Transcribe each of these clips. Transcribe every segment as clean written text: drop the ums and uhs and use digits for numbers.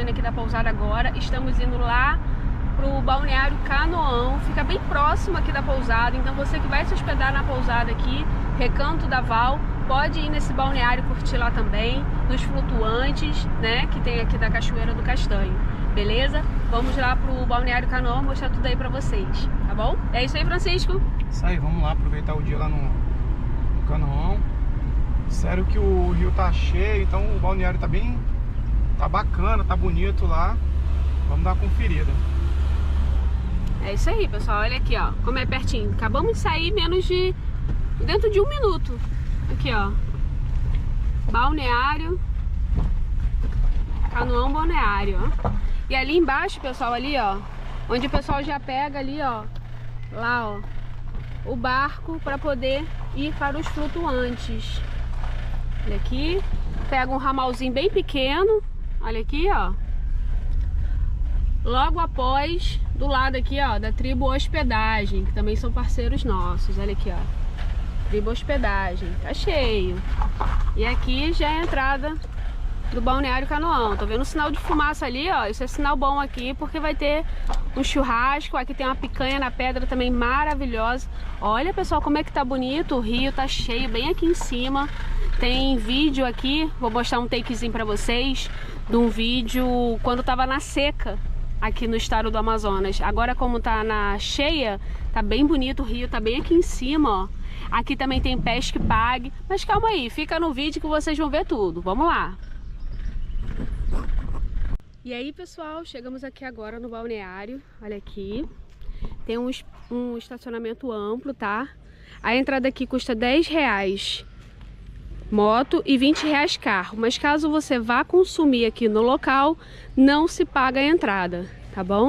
saindo aqui da pousada agora. Estamos indo lá pro Balneário Canoão. Fica bem próximo aqui da pousada. Então você que vai se hospedar na pousada aqui, Recanto da Val, pode ir nesse balneário curtir lá também, nos flutuantes, né, que tem aqui da Cachoeira do Castanho. Beleza? Vamos lá pro Balneário Canoão mostrar tudo aí pra vocês, tá bom? É isso aí, Francisco? Isso aí, vamos lá aproveitar o dia lá no Canoão. Sério que o rio tá cheio, então o balneário tá bacana, tá bonito lá. Vamos dar uma conferida. É isso aí, pessoal. Olha aqui, ó, como é pertinho. Acabamos de sair dentro de 1 minuto. Aqui, ó. Balneário Canoão Balneário, ó. E ali embaixo, pessoal, ali, ó, onde o pessoal já pega ali, ó, lá, ó, o barco para poder ir para os flutuantes. Olha aqui, pega um ramalzinho bem pequeno, olha aqui, ó. Logo após, do lado aqui, ó, da Tribo Hospedagem, que também são parceiros nossos, olha aqui, ó. Tribo Hospedagem, tá cheio. E aqui já é a entrada do Balneário Canoão. Tô vendo um sinal de fumaça ali, ó. Isso é sinal bom aqui, porque vai ter um churrasco. Aqui tem uma picanha na pedra também maravilhosa. Olha, pessoal, como é que tá bonito. O rio tá cheio bem aqui em cima. Tem vídeo aqui, vou mostrar um takezinho pra vocês de um vídeo quando tava na seca aqui no estado do Amazonas. Agora, como tá na cheia, tá bem bonito. O rio tá bem aqui em cima, ó. Aqui também tem pesque pague. Mas calma aí, fica no vídeo que vocês vão ver tudo. Vamos lá. E aí, pessoal, chegamos aqui agora no balneário. Olha aqui, tem um estacionamento amplo, tá? A entrada aqui custa R$10 moto e R$20 carro. Mas caso você vá consumir aqui no local, não se paga a entrada, tá bom?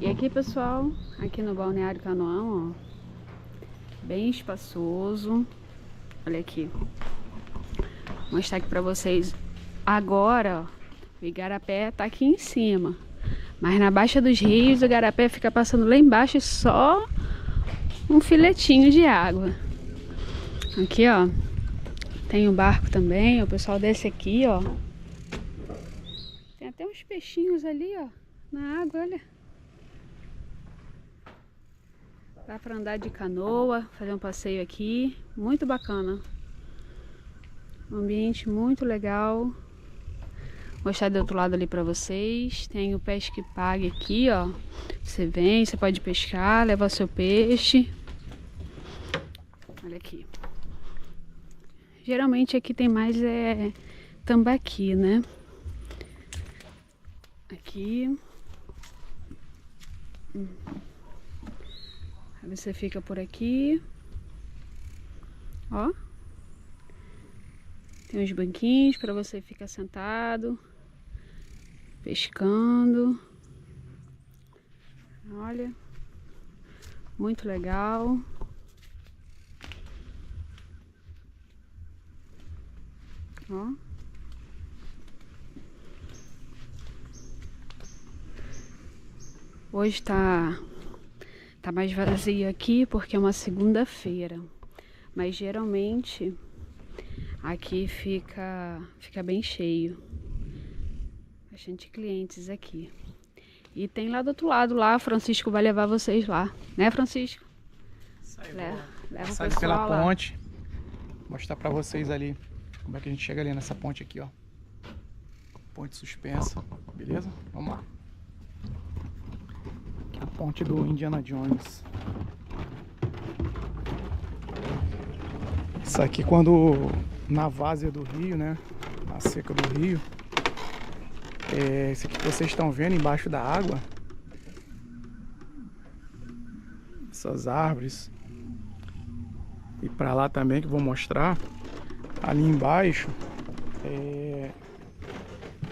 E aqui, pessoal, aqui no Balneário Canoão, ó, bem espaçoso. Olha aqui, vou mostrar aqui pra vocês. Agora, ó, o igarapé tá aqui em cima, mas na Baixa dos Rios o igarapé fica passando lá embaixo, só um filetinho de água. Aqui, ó, tem o barco também. O pessoal desce aqui, ó. Tem até uns peixinhos ali, ó, na água, olha. Dá pra andar de canoa, fazer um passeio aqui, muito bacana. Um ambiente muito legal. Vou mostrar do outro lado ali pra vocês. Tem o pesque pague aqui, ó. Você vem, você pode pescar, levar seu peixe. Olha aqui. Geralmente aqui tem mais tambaqui, né? Aqui. Aí você fica por aqui, ó. Tem uns banquinhos para você ficar sentado, pescando. Olha, muito legal. Ó. Hoje tá mais vazio aqui porque é uma segunda-feira. Mas geralmente aqui fica bem cheio. Bastante clientes aqui. E tem lá do outro lado, lá, Francisco vai levar vocês lá. Né, Francisco? Isso aí, Leva o sai pessoal pela lá. ponte. Vou mostrar pra vocês ali como é que a gente chega ali nessa ponte aqui, ó. Ponte suspensa, beleza? Vamos lá. Aqui é a ponte do Indiana Jones. Isso aqui quando na várzea do rio, né? Na seca do rio. Esse aqui que vocês estão vendo embaixo da água. Essas árvores. E pra lá também que eu vou mostrar. Ali embaixo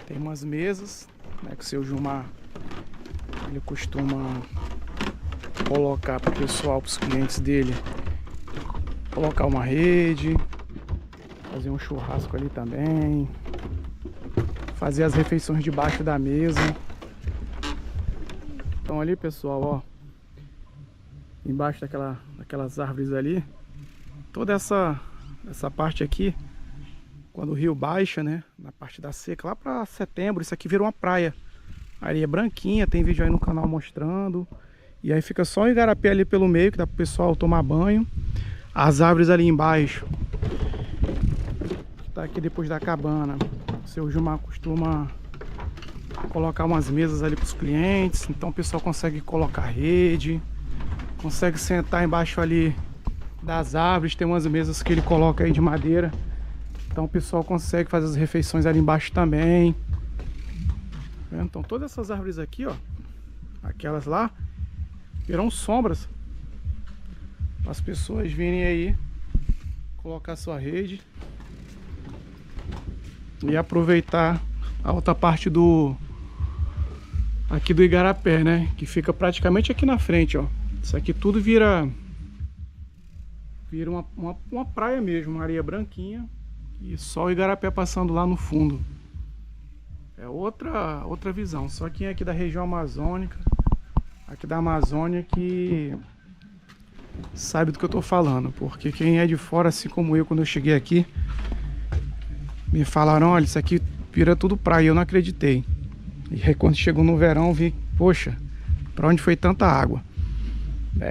tem umas mesas, né, que o seu Gilmar ele costuma colocar para o pessoal, para os clientes dele, colocar uma rede, fazer um churrasco ali também, fazer as refeições debaixo da mesa. Então ali, pessoal, ó, embaixo daquelas árvores ali, toda essa parte aqui, quando o rio baixa, né, na parte da seca, lá para setembro, isso aqui vira uma praia. Areia branquinha, tem vídeo aí no canal mostrando. E aí fica só o igarapé ali pelo meio, que dá pro pessoal tomar banho. As árvores ali embaixo, tá aqui depois da cabana. O seu Gilmar costuma colocar umas mesas ali pros clientes, então o pessoal consegue colocar rede, consegue sentar embaixo ali das árvores, tem umas mesas que ele coloca aí de madeira. Então o pessoal consegue fazer as refeições ali embaixo também. Então todas essas árvores aqui, ó, aquelas lá, viram sombras para as pessoas virem aí colocar sua rede e aproveitar a outra parte aqui do igarapé, né, que fica praticamente aqui na frente, ó. Isso aqui tudo vira uma praia mesmo, uma areia branquinha e só o igarapé passando lá no fundo. É outra visão. Só quem é aqui da região amazônica, aqui da Amazônia, que sabe do que eu tô falando. Porque quem é de fora, assim como eu, quando eu cheguei aqui, me falaram, olha, isso aqui vira tudo praia. Eu não acreditei. E aí quando chegou no verão, vi, poxa, pra onde foi tanta água?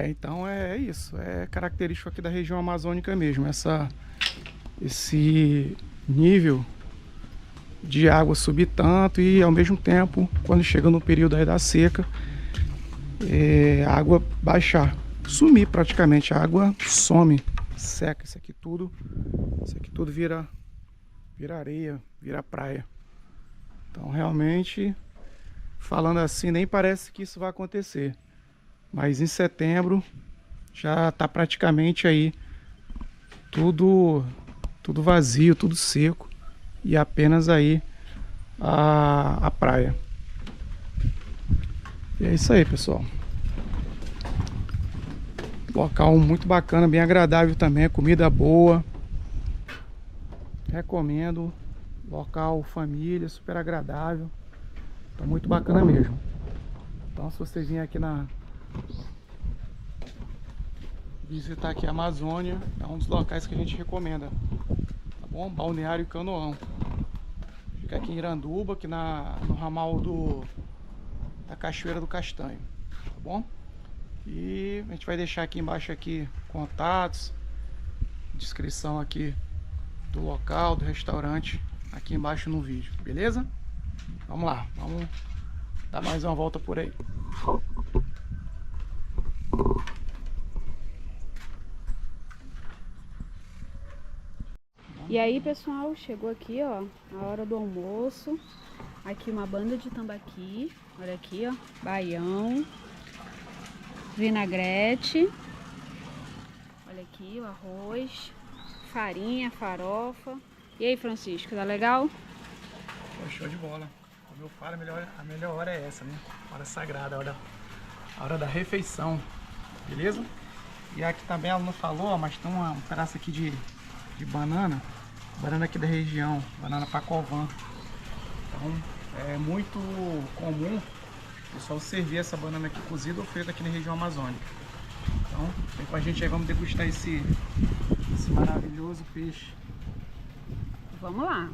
Então é isso. É característico aqui da região amazônica mesmo. Esse nível de água subir tanto e ao mesmo tempo, quando chega no período aí da seca, a água baixar, sumir praticamente, a água some, seca, isso aqui tudo vira areia, vira praia. Então realmente, falando assim, nem parece que isso vai acontecer, mas em setembro já tá praticamente aí tudo vazio, tudo seco. E apenas aí a praia. E é isso aí, pessoal. Local muito bacana, bem agradável também, comida boa. Recomendo. Local família, super agradável. Tá muito bacana mesmo. Então se você vir aqui visitar aqui a Amazônia, é um dos locais que a gente recomenda. Bom, Balneário Canoão. Fica aqui em Iranduba, aqui no ramal da Cachoeira do Castanho, tá bom? E a gente vai deixar aqui embaixo aqui contatos, descrição aqui do local, do restaurante, aqui embaixo no vídeo, beleza? Vamos lá, vamos dar mais uma volta por aí. E aí, pessoal, chegou aqui, ó, a hora do almoço. Aqui uma banda de tambaqui, olha aqui, ó, baião, vinagrete, olha aqui o arroz, farinha, farofa. E aí, Francisco, tá legal? Show de bola. Como eu falo, a melhor hora é essa, né? A hora sagrada, a hora da refeição, beleza? E aqui também ela não falou, mas tem um pedaço aqui de banana. Banana aqui da região, banana Pacovan. Então é muito comum o pessoal servir essa banana aqui cozida ou frita aqui na região amazônica. Então vem com a gente aí, vamos degustar esse maravilhoso peixe. Vamos lá.